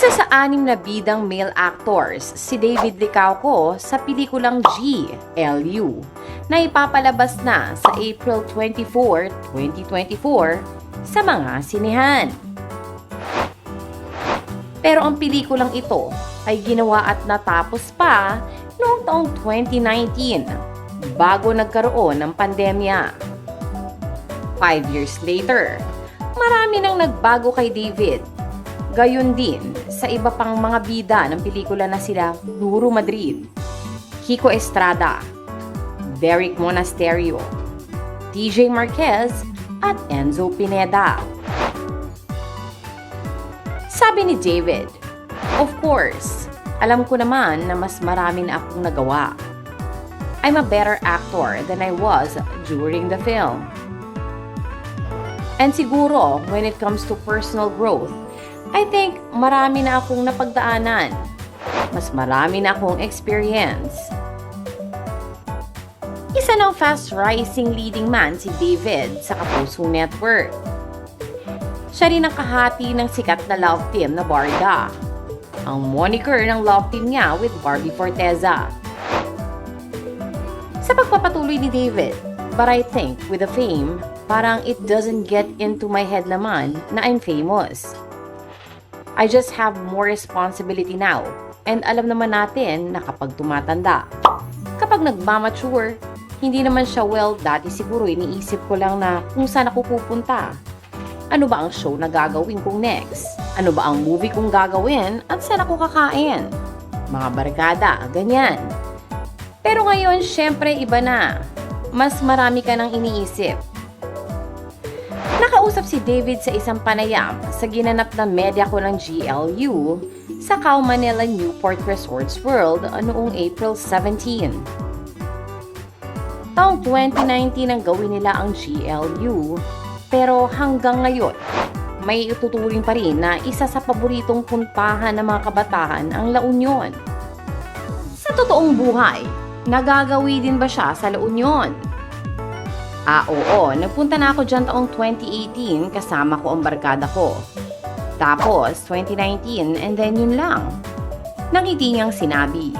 Isa sa 6 na bidang male actors, si David Licauco sa pelikulang GLU na ipapalabas na sa April 24, 2024 sa mga sinehan. Pero ang pelikulang ito ay ginawa at natapos pa noong taong 2019 bago nagkaroon ng pandemya. 5 years later, marami nang nagbago kay David. Gayon din sa iba pang mga bida ng pelikula na sila Nuru Madrid, Kiko Estrada, Derek Monasterio, TJ Marquez at Enzo Pineda. Sabi ni David, "Of course, alam ko naman na mas marami na akong nagawa. I'm a better actor than I was during the film. And siguro, when it comes to personal growth, I think marami na akong napagdaanan. Mas marami na akong experience." Isa ng fast-rising leading man si David sa Kapuso Network. Siya rin ang kahati ng sikat na love team na Barda. Ang moniker ng love team niya with Barbie Forteza. Sa pagpapatuloy ni David, but I think with the fame, parang it doesn't get into my head naman na I'm famous. I just have more responsibility now. And alam naman natin na kapag tumatanda, kapag nagmamature, hindi naman siya dati siguro iniisip ko lang na kung saan ako pupunta. Ano ba ang show na gagawin kong next? Ano ba ang movie kong gagawin at saan ako kakain? Mga barkada, ganyan. Pero ngayon, syempre iba na. Mas marami ka nang iniisip. Nakausap si David sa isang panayam sa ginanap na media ko ng GLU sa Cau Manila Newport Resorts World noong April 17. Taong 2019 ang gawin nila ang GLU, pero hanggang ngayon, may ituturing pa rin na isa sa paboritong puntahan ng mga kabataan ang La Union. Sa totoong buhay, nagagawi din ba siya sa La Union? Oo, nagpunta na ako dyan taong 2018 kasama ko ang barkada ko. Tapos, 2019 and then yun lang. Nangiti niyang sinabi.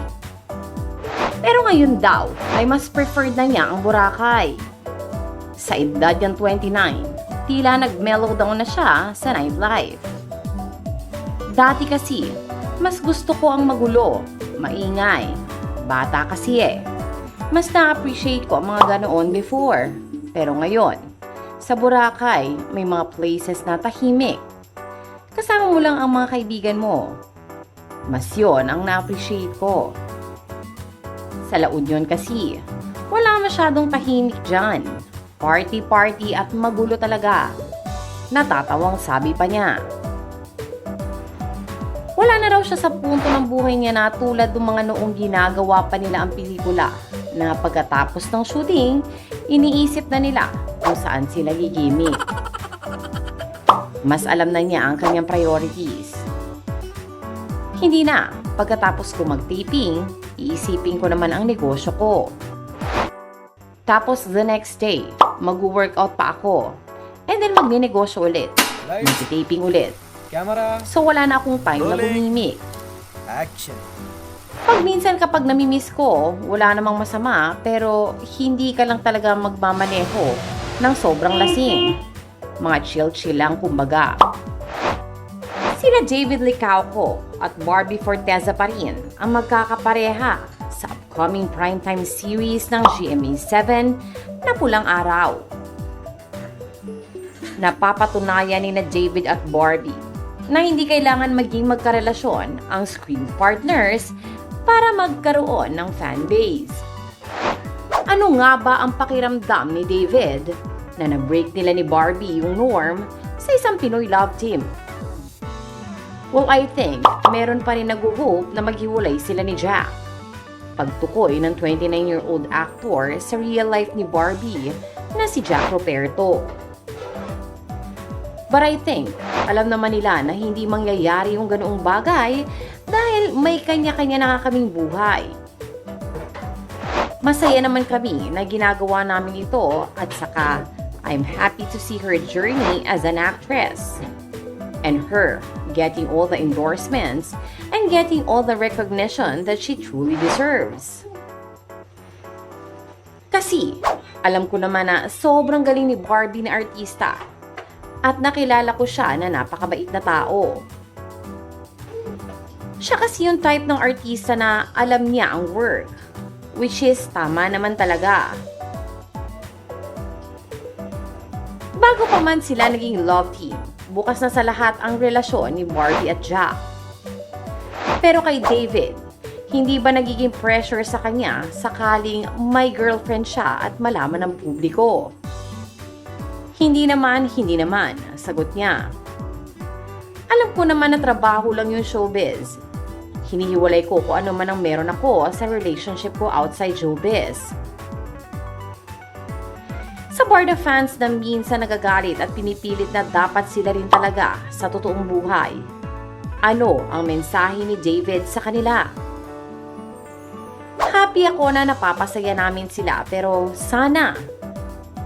Pero ngayon daw, ay mas preferred na niya ang Boracay. Sa edad niyang 29, tila nag-mellow down na siya sa nightlife. Dati kasi, mas gusto ko ang magulo, maingay. Bata kasi Mas na-appreciate ko ang mga ganoon before. Pero ngayon, sa Boracay, may mga places na tahimik. Kasama mo lang ang mga kaibigan mo. Mas yon ang na-appreciate ko. Sa La Union kasi, wala masyadong tahimik dyan. Party-party at magulo talaga. Natatawang sabi pa niya. Wala na raw siya sa punto ng buhay niya na tulad ng mga noong ginagawa pa nila ang pelikula na pagkatapos ng shooting, iniisip na nila kung saan sila gigimik. Mas alam na niya ang kanyang priorities. Hindi na, pagkatapos ko mag-taping, iisipin ko naman ang negosyo ko. Tapos the next day, mag-workout pa ako. And then magne-negosyo ulit. Mag-taping ulit. Camera. So wala na akong time na bumimik. Action. Pag minsan kapag namimiss ko, wala namang masama, pero hindi ka lang talaga magmamaneho ng sobrang lasing. Mga chill-chill lang kumbaga. Sina David Licauco at Barbie Forteza pa rin ang magkakapareha sa upcoming primetime series ng GMA7 na Pulang Araw. Napapatunayan ni na David at Barbie na hindi kailangan maging magkarelasyon ang screen partners para magkaroon ng fanbase. Ano nga ba ang pakiramdam ni David na na-break nila ni Barbie yung norm sa isang Pinoy love team? Well, I think meron pa rin nag-hope na maghiwalay sila ni Jack. Pagtukoy ng 29-year-old actor sa real life ni Barbie na si Jack Roberto. But I think, alam naman nila na hindi mangyayari yung ganoong bagay dahil may kanya-kanya na kaming buhay. Masaya naman kami na ginagawa namin ito at saka I'm happy to see her journey as an actress. And her getting all the endorsements and getting all the recognition that she truly deserves. Kasi, alam ko naman na sobrang galing ni Barbie na artista at nakilala ko siya na napakabait na tao. Siya kasi yung type ng artista na alam niya ang work, which is tama naman talaga. Bago pa man sila naging love team, bukas na sa lahat ang relasyon ni Barbie at Jack. Pero kay David, hindi ba nagiging pressure sa kanya sakaling may girlfriend siya at malaman ng publiko? Hindi naman, sagot niya. Alam ko naman na trabaho lang yung showbiz. Hinihiwalay ko kung ano man ang meron ako sa relationship ko outside showbiz. Sa Barda fans na minsan nagagalit at pinipilit na dapat sila rin talaga sa totoong buhay, ano ang mensahe ni David sa kanila? Happy ako na napapasaya namin sila pero sana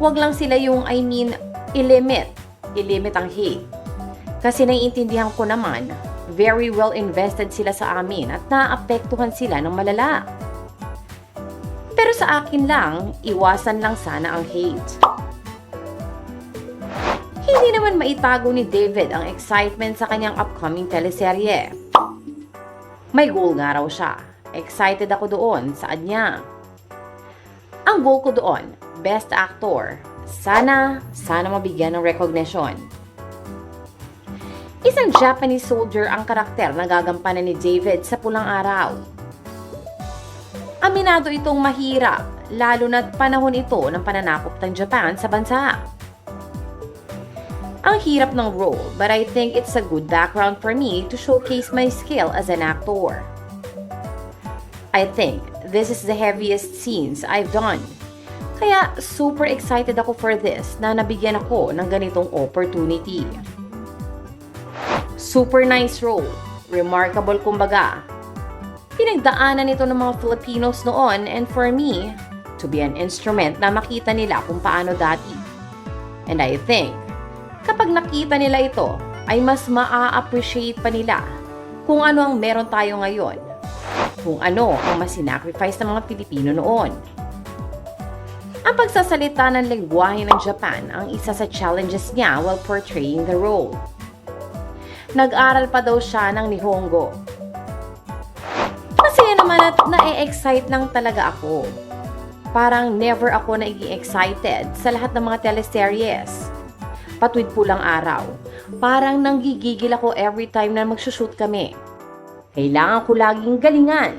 wag lang sila yung i-limit ang hate. Kasi naiintindihan ko naman, very well invested sila sa amin at naapektuhan sila ng malala. Pero sa akin lang, iwasan lang sana ang hate. Hindi naman maitago ni David ang excitement sa kanyang upcoming teleserye. May goal nga raw siya. Excited ako doon, saad niya. Ang goal ko doon, Best Actor. Sana mabigyan ng recognition. Isang Japanese soldier ang karakter na gagampanan ni David sa Pulang Araw. Aminado itong mahirap, lalo na't panahon ito ng pananakop ng Japan sa bansa. Ang hirap ng role, but I think it's a good background for me to showcase my skill as an actor. I think this is the heaviest scenes I've done. Kaya super excited ako for this na nabigyan ako ng ganitong opportunity. Super nice role. Remarkable kumbaga. Pinagdaanan ito ng mga Filipinos noon and for me, to be an instrument na makita nila kung paano dati. And I think, kapag nakita nila ito, ay mas maa-appreciate pa nila kung ano ang meron tayo ngayon. Kung ano ang mas sinacrifice ng mga Pilipino noon. Ang pagsasalita ng lengguwahe ng Japan ang isa sa challenges niya while portraying the role. Nag-aral pa daw siya ng Nihongo. Masaya naman at na-excite lang talaga ako. Parang never ako naging excited sa lahat ng mga teleseries. Patuwid Pulang Araw. Parang nanggigigil ako every time na magsushoot kami. Kailangan ko laging galingan